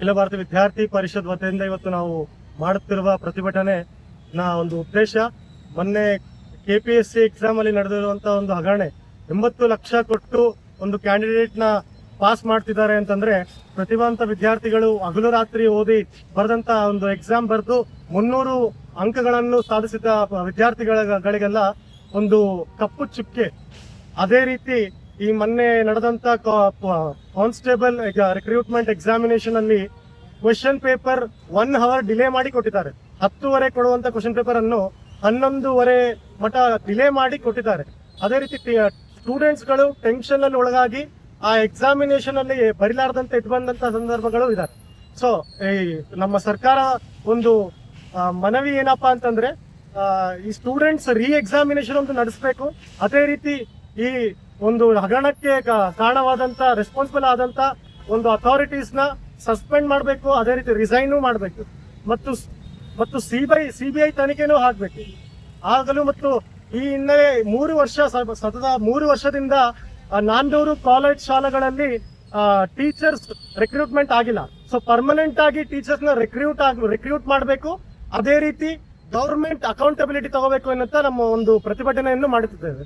ಅಖಿಲ ಭಾರತ ವಿದ್ಯಾರ್ಥಿ ಪರಿಷತ್ ವತಿಯಿಂದ ಇವತ್ತು ನಾವು ಮಾಡುತ್ತಿರುವ ಪ್ರತಿಭಟನೆ ಒಂದು ಉದ್ದೇಶ, ಮೊನ್ನೆ KPSC ಎಕ್ಸಾಮ್ ಅಲ್ಲಿ ನಡೆದಿರುವಂತಹ ಒಂದು ಹಗರಣ, 80 ಲಕ್ಷ ಕೊಟ್ಟು ಒಂದು ಕ್ಯಾಂಡಿಡೇಟ್ ನ ಪಾಸ್ ಮಾಡ್ತಿದ್ದಾರೆ ಅಂತಂದ್ರೆ, ಪ್ರತಿಭಾವಂತ ವಿದ್ಯಾರ್ಥಿಗಳು ಹಗಲು ರಾತ್ರಿ ಓದಿ ಬರೆದಂತ ಒಂದು ಎಕ್ಸಾಮ್ ಬರೆದು 300 ಅಂಕಗಳನ್ನು ಸಾಧಿಸಿದ ವಿದ್ಯಾರ್ಥಿಗಳಿಗೆಲ್ಲ ಒಂದು ಕಪ್ಪು ಚುಕ್ಕೆ. ಅದೇ ರೀತಿ ಈ ಮೊನ್ನೆ ನಡೆದಂತ ಕಾನ್ಸ್ಟೇಬಲ್ ರಿಕ್ರೂಟ್ಮೆಂಟ್ ಎಕ್ಸಾಮಿನೇಷನ್ ಅಲ್ಲಿ ಕ್ವೆಶ್ಚನ್ ಪೇಪರ್ 1 ಅವರ್ ಡಿಲೇ ಮಾಡಿ ಕೊಟ್ಟಿದ್ದಾರೆ. 10:30 ಕೊಡುವಂತ ಕ್ವೆಶ್ಚನ್ ಪೇಪರ್ ಅನ್ನು 11:30 ಮಟ ಡಿಲೇ ಮಾಡಿ ಕೊಟ್ಟಿದ್ದಾರೆ. ಅದೇ ರೀತಿ ಸ್ಟೂಡೆಂಟ್ಸ್ ಗಳು ಟೆನ್ಷನ್ ಅಲ್ಲಿ ಒಳಗಾಗಿ ಆ ಎಕ್ಸಾಮಿನೇಷನ್ ಅಲ್ಲಿ ಬರಿಲಾರದಂತೆ ಇಟ್ಬಂದಂತ ಸಂದರ್ಭಗಳು ಇದಾವೆ. ಸೊ ನಮ್ಮ ಸರ್ಕಾರ ಒಂದು ಮನವಿ ಏನಪ್ಪಾ ಅಂತಂದ್ರೆ, ಈ ಸ್ಟೂಡೆಂಟ್ಸ್ ಎಕ್ಸಾಮಿನೇಷನ್ ಒಂದು ನಡೆಸಬೇಕು. ಅದೇ ರೀತಿ ಈ ಒಂದು ಹಗರಣಕ್ಕೆ ಕಾರಣವಾದಂತ ರೆಸ್ಪಾನ್ಸಿಬಲ್ ಆದಂತ ಒಂದು ಅಥಾರಿಟೀಸ್ ನ ಸಸ್ಪೆಂಡ್ ಮಾಡಬೇಕು. ಅದೇ ರೀತಿ ರಿಸೈನ್ ಮಾಡಬೇಕು ಮತ್ತು ಸಿಬಿಐ ತನಿಖೆನೂ ಆಗ್ಬೇಕು ಆಗಲು. ಮತ್ತು ಈ ಹಿನ್ನೆಲೆ 3 ವರ್ಷ ಸತತ 3 ವರ್ಷದಿಂದ 400 ಕಾಲೇಜ್ ಶಾಲೆಗಳಲ್ಲಿ ಟೀಚರ್ಸ್ ರಿಕ್ರೂಟ್ಮೆಂಟ್ ಆಗಿಲ್ಲ. ಸೊ ಪರ್ಮನೆಂಟ್ ಆಗಿ ಟೀಚರ್ಸ್ ನ ರಿಕ್ರೂಟ್ ಮಾಡಬೇಕು. ಅದೇ ರೀತಿ ಗವರ್ಮೆಂಟ್ ಅಕೌಂಟಬಿಲಿಟಿ ತಗೋಬೇಕು ಅನ್ನುತ್ತಾ ನಮ್ಮ ಒಂದು ಪ್ರತಿಭಟನೆಯನ್ನು ಮಾಡುತ್ತಿದ್ದೇವೆ.